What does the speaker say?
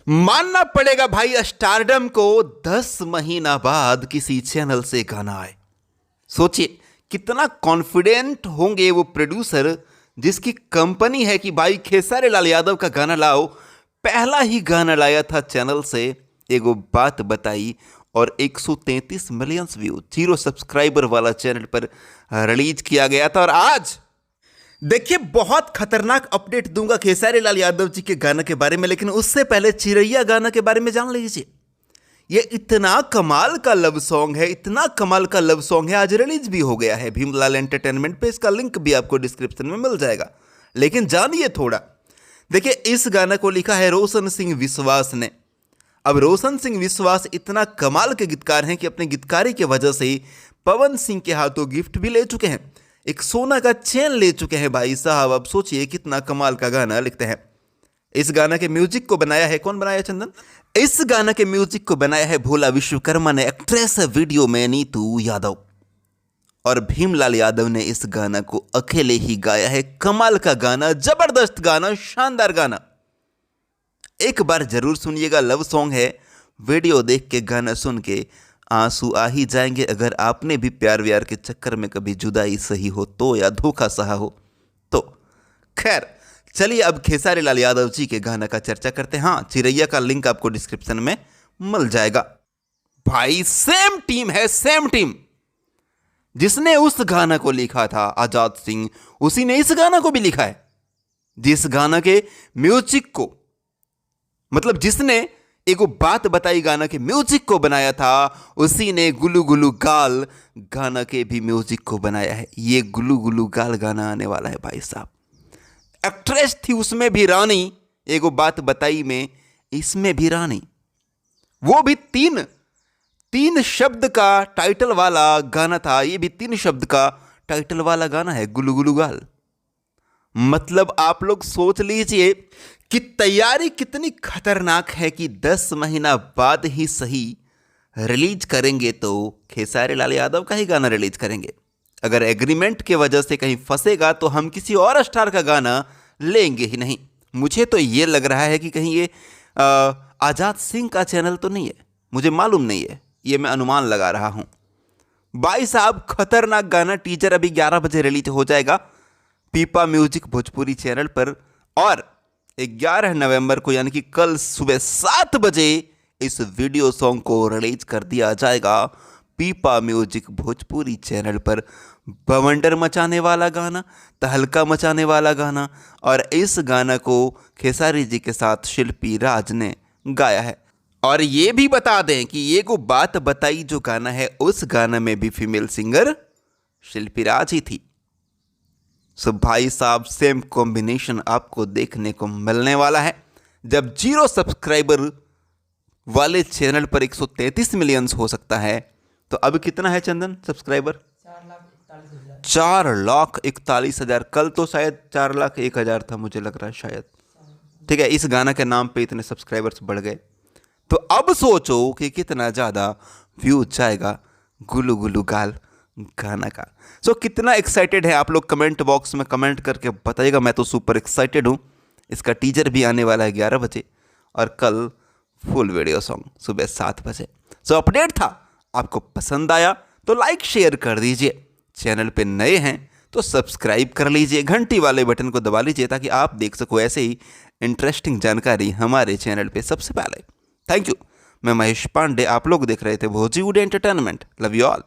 मानना पड़ेगा भाई स्टारडम को 10 महीना बाद किसी चैनल से गाना आए। सोचिए कितना कॉन्फिडेंट होंगे वो प्रोड्यूसर जिसकी कंपनी है कि भाई खेसारी लाल यादव का गाना लाओ। पहला ही गाना लाया था चैनल से, एगो बात बताई, और 133 मिलियन व्यू 0 सब्सक्राइबर वाला चैनल पर रिलीज किया गया था। और आज देखिए बहुत खतरनाक अपडेट दूंगा खेसारी लाल यादव जी के गाने के बारे में, लेकिन उससे पहले चिरैया गाना के बारे में जान लीजिए। ये इतना कमाल का लव सॉन्ग है, इतना कमाल का लव सॉन्ग है, आज रिलीज भी हो गया है भीमलाल एंटरटेनमेंट पे। इसका लिंक भी आपको डिस्क्रिप्शन में मिल जाएगा। लेकिन जानिए थोड़ा, देखिए इस गाने को लिखा है रोशन सिंह विश्वास ने। अब रोशन सिंह विश्वास इतना कमाल के गीतकार हैं कि अपने गीतकारी की वजह से ही पवन सिंह के हाथों गिफ्ट भी ले चुके हैं, एक सोना का चेन ले चुके हैं भाई साहब। अब सोचिए कितना कमाल का गाना लिखते हैं। इस गाना के म्यूजिक को बनाया है, कौन बनाया चंदन? इस गाना के म्यूजिक को बनाया है भोला विश्वकर्मा ने, एक्ट्रेस वीडियो में नीतू यादव। और भीमलाल यादव ने इस गाना को अकेले ही गाया है। कमाल का गाना, जबरदस्त गाना, शानदार गाना। एक बार जरूर सुनिएगा। लव सॉन्ग है, वीडियो देख के गाना सुन के आंसू आ ही जाएंगे। अगर आपने भी प्यार व्यार के चक्कर में कभी जुदाई सही हो तो, या धोखा सहा हो तो। खैर चलिए अब खेसारी लाल यादव जी के गाना का चर्चा करते हैं। हाँ, चिरैया का लिंक आपको डिस्क्रिप्शन में मिल जाएगा। भाई सेम टीम है, सेम टीम। जिसने उस गाना को लिखा था आजाद सिंह, उसी ने इस गाना को भी लिखा है। जिस गाना के म्यूजिक को, मतलब जिसने एक बात बताई गाना के म्यूजिक को बनाया था, उसी ने गुलू गुलू गाल गाना के भी म्यूजिक को बनाया है। ये गुलू गुलू गाल गाना आने वाला है भाई साहब। एक्ट्रेस थी उसमें भी रानी, एगो बात बताई में, इसमें भी रानी। वो भी तीन शब्द का टाइटल वाला गाना था, ये भी 3 शब्द का टाइटल वाला गाना है, गुलू गुलू गाल। मतलब आप लोग सोच लीजिए कि तैयारी कितनी खतरनाक है कि 10 महीना बाद ही सही रिलीज करेंगे तो खेसारी लाल यादव का ही गाना रिलीज करेंगे। अगर एग्रीमेंट के वजह से कहीं फंसेगा तो हम किसी और स्टार का गाना लेंगे ही नहीं। मुझे तो ये लग रहा है कि कहीं ये आजाद सिंह का चैनल तो नहीं है, मुझे मालूम नहीं है, ये मैं अनुमान लगा रहा हूं। भाई साहब खतरनाक गाना, टीजर अभी 11 बजे रिलीज हो जाएगा पीपा म्यूजिक भोजपुरी चैनल पर। और 11 नवंबर को यानी कि कल सुबह 7 बजे इस वीडियो सॉन्ग को रिलीज कर दिया जाएगा पीपा म्यूजिक भोजपुरी चैनल पर। बवंडर मचाने वाला गाना, तहलका मचाने वाला गाना, और इस गाना को खेसारी जी के साथ शिल्पी राज ने गाया है। और ये भी बता दें कि ये को बात बताई जो गाना है, उस गाना में भी फीमेल सिंगर शिल्पी राज ही थी। सो भाई साहब सेम कॉम्बिनेशन आपको देखने को मिलने वाला है। जब 0 सब्सक्राइबर वाले चैनल पर 133 मिलियन हो सकता है, तो अब कितना है चंदन सब्सक्राइबर? 4,41,000। कल तो शायद 4,01,000 था, मुझे लग रहा है शायद। ठीक है, इस गाना के नाम पे इतने सब्सक्राइबर्स बढ़ गए। तो अब सोचो कि कितना ज़्यादा व्यू जाएगा गुलू गुलू गाल गाना का। सो कितना एक्साइटेड है आप लोग कमेंट बॉक्स में कमेंट करके बताइएगा। मैं तो सुपर एक्साइटेड हूँ। इसका टीजर भी आने वाला है 11 बजे, और कल फुल वीडियो सॉन्ग सुबह 7 बजे। सो अपडेट था, आपको पसंद आया तो लाइक शेयर कर दीजिए। चैनल पे नए हैं तो सब्सक्राइब कर लीजिए, घंटी वाले बटन को दबा लीजिए ताकि आप देख सको ऐसे ही इंटरेस्टिंग जानकारी हमारे चैनल पे सबसे पहले। Thank you. मैं महेश पांडे, आप लोग देख रहे थे भोजीवुड एंटरटेनमेंट। Love you all.